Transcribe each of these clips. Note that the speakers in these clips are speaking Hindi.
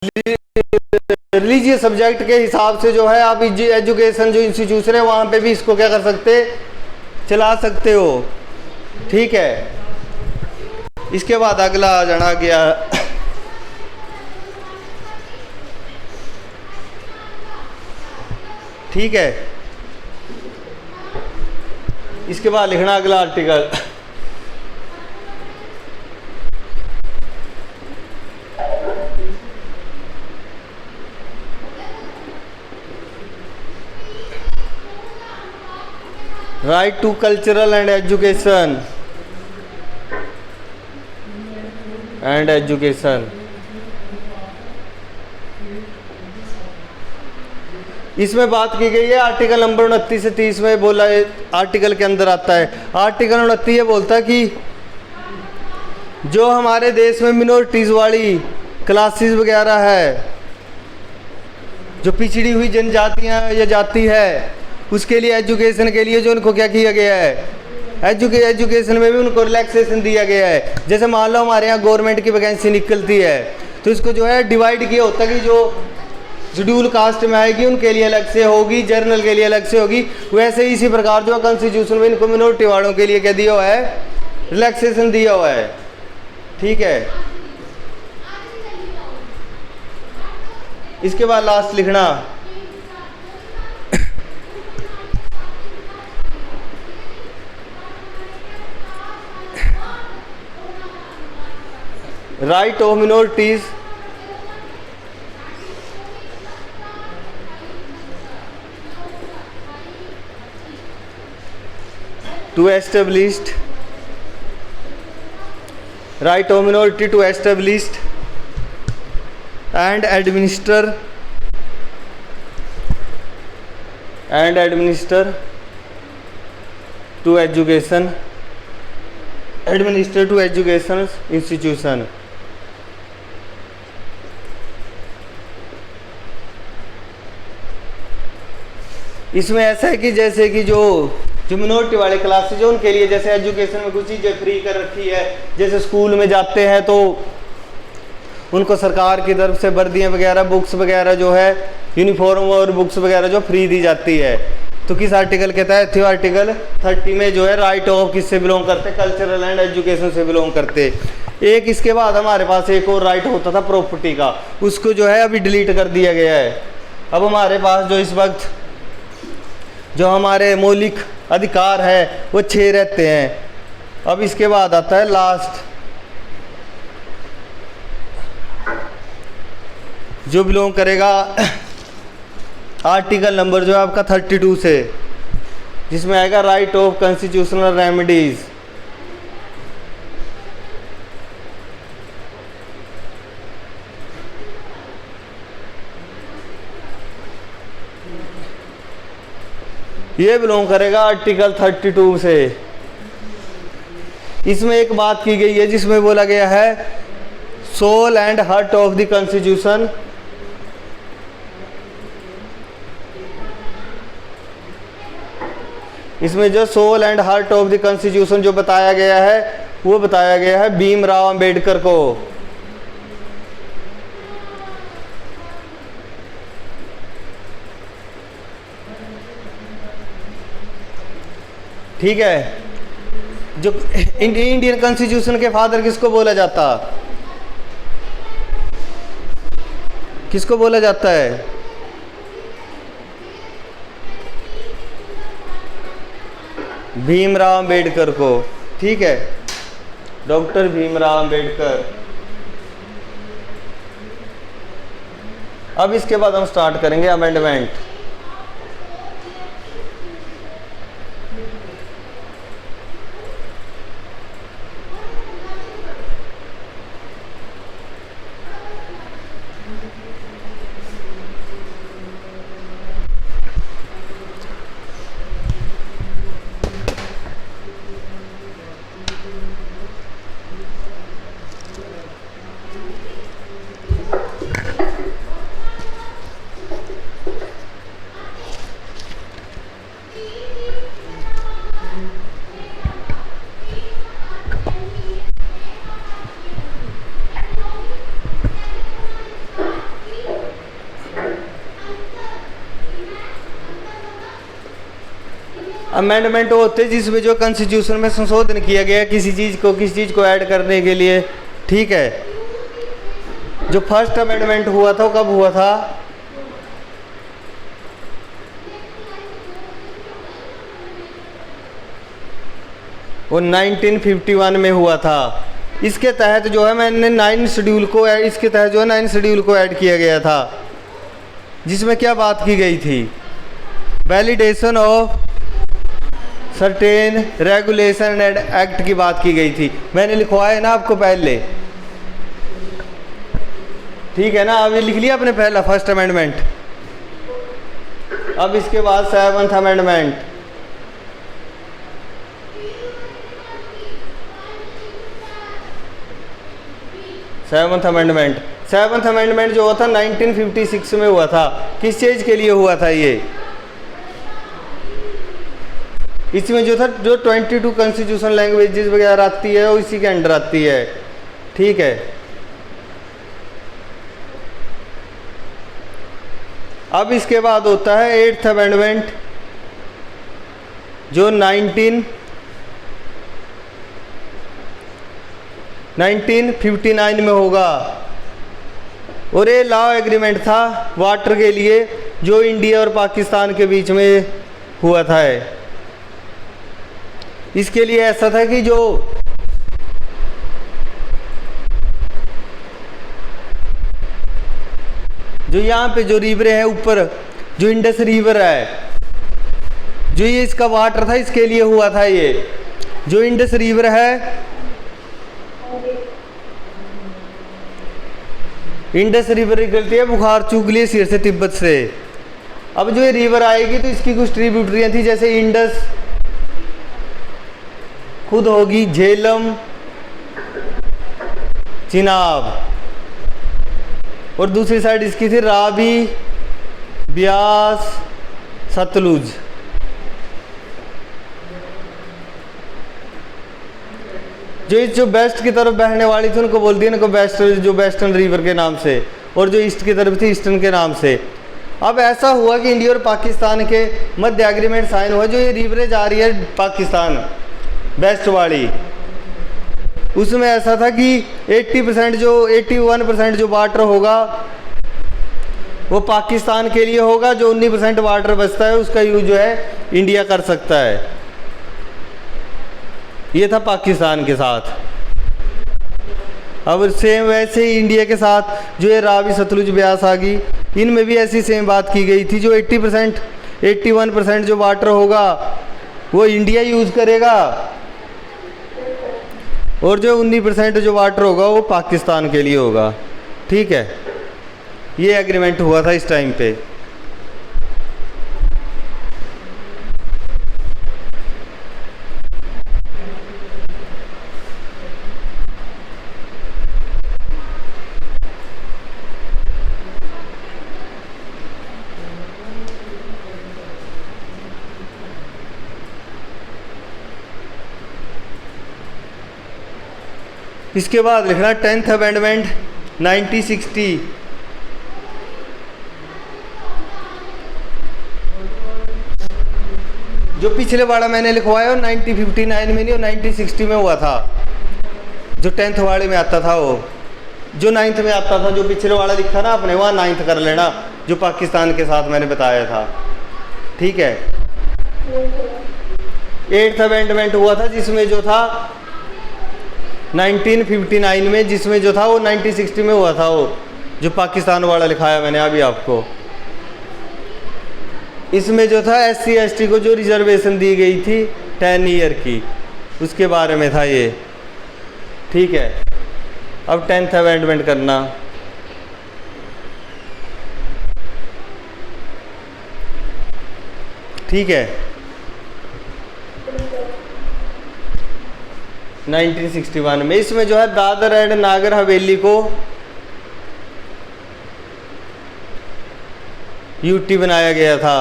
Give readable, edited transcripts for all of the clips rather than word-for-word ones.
रिलीजियस सब्जेक्ट के हिसाब से जो है आप एजुकेशन जो इंस्टीट्यूशन है वहाँ पे भी इसको क्या कर सकते, चला सकते हो। ठीक है, इसके बाद अगला आ जाना गया ठीक है, इसके बाद लिखना अगला article. Right to cultural and education इसमें बात की गई है आर्टिकल नंबर 29 से 30 में बोला है, आर्टिकल के अंदर आता है। आर्टिकल 29 ये बोलता है कि जो हमारे देश में मिनोरिटीज़ वाली क्लासेस वगैरह है, जो पिछड़ी हुई जनजातियां या जाति है, उसके लिए एजुकेशन के लिए जो उनको क्या किया गया है, एजुकेशन में भी उनको रिलैक्सेशन दिया गया है। जैसे मान लो हमारे यहाँ गवर्नमेंट की वैकेंसी निकलती है तो इसको जो है डिवाइड किया होता है कि जो शेड्यूल कास्ट में आएगी उनके लिए अलग से होगी, जर्नल के लिए अलग से होगी। वैसे ही इसी प्रकार जो कॉन्स्टिट्यूशन में इनको मिनोरिटी वालों के लिए क्या दिया हुआ है, रिलैक्सेशन दिया हुआ है। ठीक है, इसके बाद लास्ट लिखना right of minorities to establish right of minority to establish and administer to education institution। इसमें ऐसा है कि जैसे कि जो मिनोरिटी वाले क्लासेज है उनके लिए जैसे एजुकेशन में कुछ चीज़ें फ्री कर रखी है। जैसे स्कूल में जाते हैं तो उनको सरकार की तरफ से वर्दियाँ वगैरह, बुक्स वगैरह जो है, यूनिफॉर्म और बुक्स वगैरह जो फ्री दी जाती है। तो किस आर्टिकल के तहत थी, आर्टिकल 30 में जो है राइट ऑफ किससे बिलोंग करते, कल्चरल एंड एजुकेशन से बिलोंग करते। एक इसके बाद हमारे पास एक और राइट होता था प्रॉपर्टी का, उसको जो है अभी डिलीट कर दिया गया है। अब हमारे पास जो इस वक्त जो हमारे मौलिक अधिकार है वो 6 रहते हैं। अब इसके बाद आता है लास्ट जो बिलोंग करेगा आर्टिकल नंबर जो है आपका 32 से, जिसमें आएगा राइट ऑफ कॉन्स्टिट्यूशनल रेमेडीज। ये बिलोंग करेगा आर्टिकल 32 से। इसमें एक बात की गई है जिसमें बोला गया है soul and heart of the constitution. इसमें जो soul and heart of the constitution जो बताया गया है वो बताया गया है भीमराव अंबेडकर को। ठीक है, जो इंडियन कॉन्स्टिट्यूशन के फादर किसको बोला जाता, किसको बोला जाता है, भीमराव अंबेडकर को। ठीक है, डॉक्टर भीमराव अंबेडकर। अब इसके बाद हम स्टार्ट करेंगे अमेंडमेंट। अमेंडमेंट वो होते हैं जिसमें जो कॉन्स्टिट्यूशन में संशोधन किया गया किसी चीज़ को ऐड करने के लिए। ठीक है, जो फर्स्ट अमेंडमेंट हुआ था वो कब हुआ था? वो 1951 में हुआ था। इसके तहत जो है मैंने 9 शेड्यूल को इसके तहत जो है 9 शेड्यूल को ऐड किया गया था, जिसमें क्या बात की गई थी? Validation of certain regulation and act की बात की गई थी। मैंने लिखवाया है ना आपको पहले, ठीक है ना? अब ये लिख लिया आपने पहला फर्स्ट अमेंडमेंट। अब इसके बाद 7th अमेंडमेंट। सेवन्थ अमेंडमेंट जो हुआ था 1956 में हुआ था। किस चीज़ के लिए हुआ था ये? इसमें जो था जो 22 कॉन्स्टिट्यूशन लैंग्वेजेस वगैरह आती है वो इसी के अंडर आती है। ठीक है, अब इसके बाद होता है 8th अमेंडमेंट जो 1959 में होगा, और ये लॉ एग्रीमेंट था वाटर के लिए जो इंडिया और पाकिस्तान के बीच में हुआ था। इसके लिए ऐसा था कि जो यहाँ पे जो रिवर है ऊपर जो इंडस रिवर है, जो ये इसका वाटर था इसके लिए हुआ था। ये जो इंडस रिवर है, इंडस रिवर निकलती है बुखारचू ग्लेशियर से, तिब्बत से। अब जो ये रिवर आएगी तो इसकी कुछ ट्रिब्यूटरियाँ थी, जैसे इंडस खुद होगी, झेलम, चिनाब, और दूसरी साइड इसकी थी रावी, ब्यास, सतलुज। जो वेस्ट की तरफ बहने वाली थी उनको बोलती है उनको वेस्टर्न रिवर के नाम से, और जो ईस्ट की तरफ थी ईस्टर्न के नाम से। अब ऐसा हुआ कि इंडिया और पाकिस्तान के मध्य एग्रीमेंट साइन हुआ। जो ये रिवरेज आ रही है पाकिस्तान वेस्ट वाली, उसमें ऐसा था कि 81% जो वाटर होगा वो पाकिस्तान के लिए होगा, जो 19% वाटर बचता है उसका यूज जो है इंडिया कर सकता है। ये था पाकिस्तान के साथ। अब सेम वैसे ही इंडिया के साथ जो है रावी, सतलुज, ब्यास आ गई, इनमें भी ऐसी सेम बात की गई थी। जो 81% जो वाटर होगा वो इंडिया यूज़ करेगा, और जो 19% जो वाटर होगा वो पाकिस्तान के लिए होगा। ठीक है, ये एग्रीमेंट हुआ था इस टाइम पे। इसके बाद लिखना 10th अमेंडमेंट 1960। जो पिछले वाला मैंने लिखवाया वो 1959 में नहीं, वो 1960 में हुआ था। जो 10th वाले में आता था वो, जो 9th में आता था, जो पिछले वाला लिखा ना आपने वहाँ 9th कर लेना, जो पाकिस्तान के साथ मैंने बताया था। ठीक है, 8th अमेंडमेंट हुआ था जिसमें जो था 1959 में, जिसमें जो था वो 1960 में हुआ था। वो जो पाकिस्तान वाला लिखाया मैंने अभी आपको, इसमें जो था SC ST को जो रिजर्वेशन दी गई थी 10 ईयर की, उसके बारे में था ये। ठीक है, अब 10th अमेंडमेंट करना। ठीक है, 1961 में इसमें जो है दादर एंड नागर हवेली को यूटी बनाया गया था।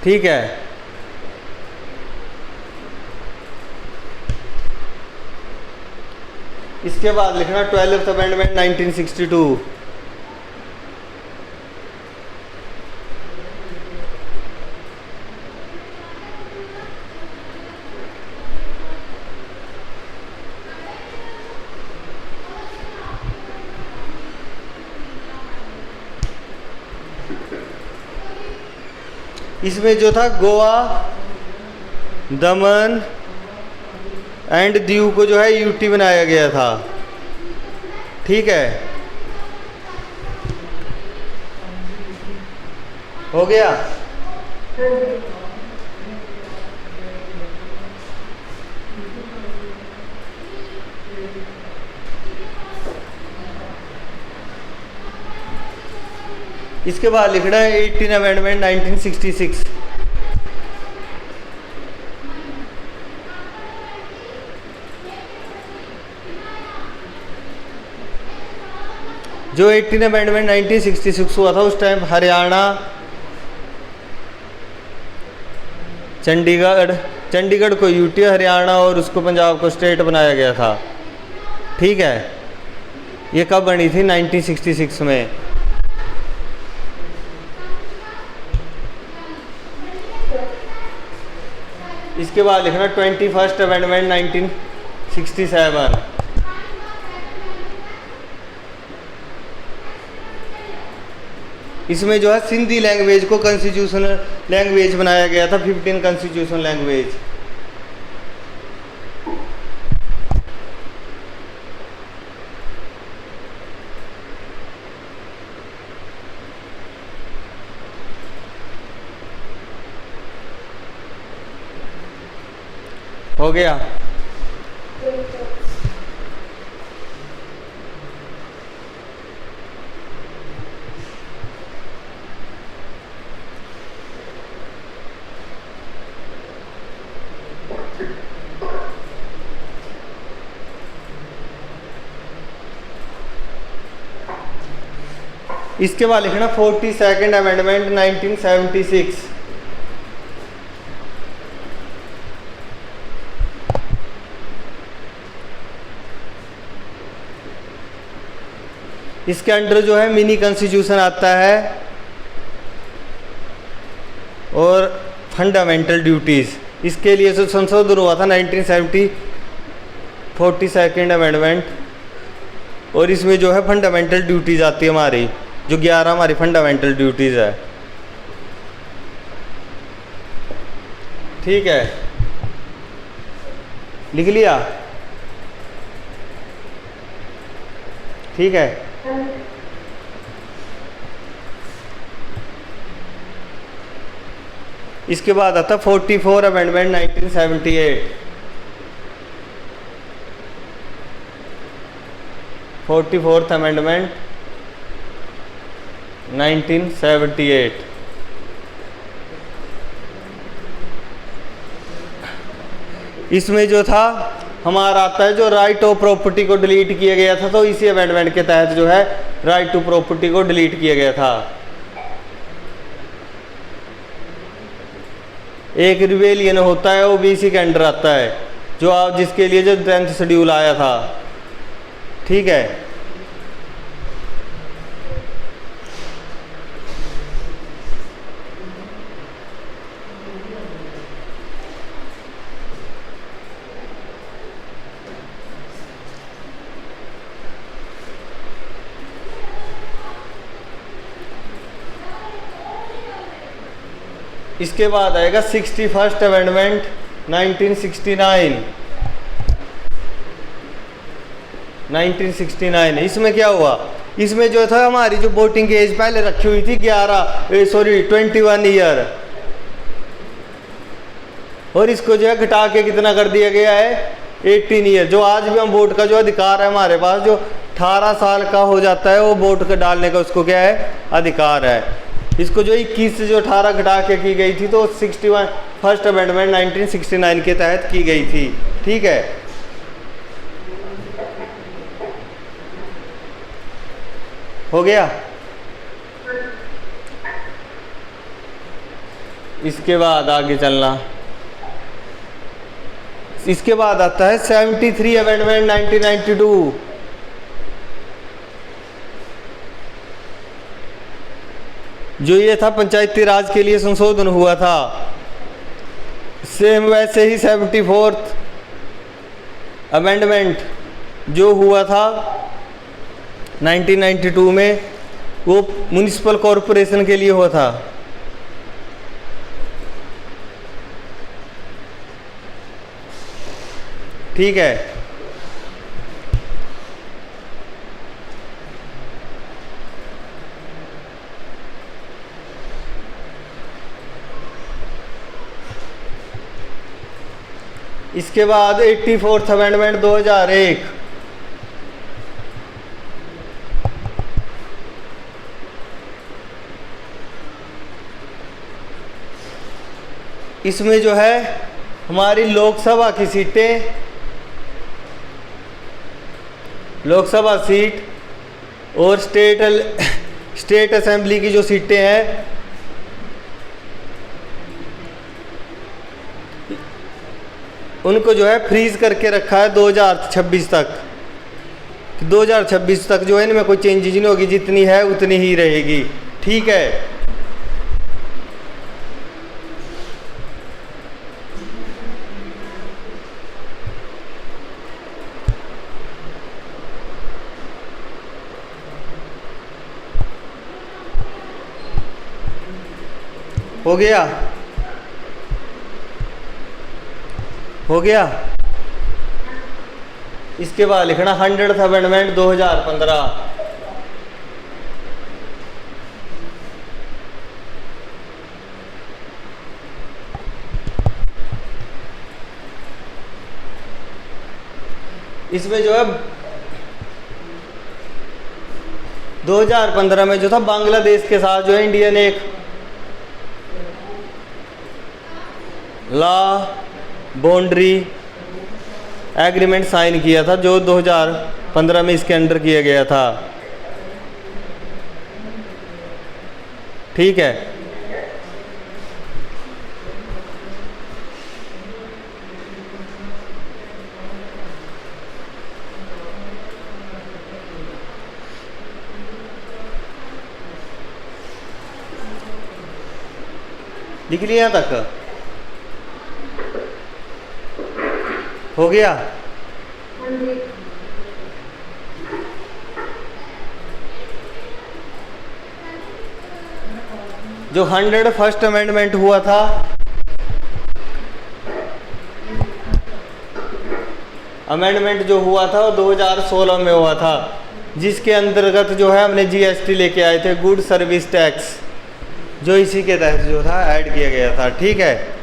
ठीक है, इसके बाद लिखना 12th अमेंडमेंट 1962। इसमें जो था गोवा, दमन एंड दीव को जो है यूटी बनाया गया था। ठीक है, हो गया। इसके बाद लिखना है 18 अमेंडमेंट 1966। जो 18 अमेंडमेंट 1966 हुआ था उस टाइम हरियाणा, चंडीगढ़ को यूटी, हरियाणा और उसको पंजाब को स्टेट बनाया गया था। ठीक है, ये कब बनी थी? 1966 में। इसके बाद लिखना 21st अमेंडमेंट 1967। इसमें जो है सिंधी लैंग्वेज को कॉन्स्टिट्यूशनल लैंग्वेज बनाया गया था, 15 कॉन्स्टिट्यूशनल लैंग्वेज। हो गया। इसके बाद लिखना 42nd अमेंडमेंट 1976। इसके अंडर जो है मिनी कॉन्स्टिट्यूशन आता है और फंडामेंटल ड्यूटीज़। इसके लिए जो संशोधन हुआ था 1970 42nd अमेंडमेंट, और इसमें जो है फंडामेंटल ड्यूटीज़ आती है हमारी, जो 11 हमारी फंडामेंटल ड्यूटीज़ है। ठीक है, लिख लिया? ठीक है, इसके बाद आता 44 अमेंडमेंट 1978। 44th amendment 1978। इसमें जो था हमारा आता है जो राइट ऑफ प्रॉपर्टी को डिलीट किया गया था, तो इसी अमेंडमेंट के तहत जो है राइट टू प्रॉपर्टी को डिलीट किया गया था। एक रिवेलियन होता है ओबीसी के अंडर आता है, जो आप जिसके लिए जो 10th शेड्यूल आया था। ठीक है, इसके बाद आएगा 61st अमेंडमेंट 1969। 1969 इसमें क्या हुआ? इसमें जो था हमारी जो वोटिंग एज पहले रखी हुई थी 21 ईयर, और इसको जो है घटा के कितना कर दिया गया है 18 ईयर। जो आज भी हम वोट का जो अधिकार है हमारे पास, जो 18 साल का हो जाता है वो वोट का डालने का उसको क्या है अधिकार है। इसको जो 21 से जो 18 घटा के की गई थी, तो 61st अमेंडमेंट 1969 के तहत की गई थी। ठीक है, हो गया। इसके बाद आगे चलना, इसके बाद आता है 73 अमेंडमेंट 1992। जो ये था पंचायती राज के लिए संशोधन हुआ था। सेम वैसे ही 74th अमेंडमेंट जो हुआ था 1992 में, वो म्युनिसिपल कॉरपोरेशन के लिए हुआ था। ठीक है। इसके बाद 84th अमेंडमेंट 2001, इसमें जो है हमारी लोकसभा की सीटें, लोकसभा सीट और स्टेट असेंबली की जो सीटें हैं उनको जो है फ्रीज करके रखा है 2026 तक। 2026 तक जो है इनमें कोई चेंजेज नहीं होगी, जितनी है उतनी ही रहेगी, ठीक है। हो गया, हो गया। इसके बाद लिखना 100th अमेंडमेंट 2015। इसमें जो है 2015 में जो था बांग्लादेश के साथ जो है इंडिया ने एक लॉ बाउंड्री एग्रीमेंट साइन किया था, जो 2015 में इसके अंडर किया गया था, ठीक है। लिख लिया यहाँ तक, हो गया। जो 101st अमेंडमेंट हुआ था, अमेंडमेंट जो हुआ था वो 2016 में हुआ था, जिसके अंतर्गत जो है हमने जीएसटी लेके आए थे, गुड सर्विस टैक्स, जो इसी के तहत जो था ऐड किया गया था, ठीक है।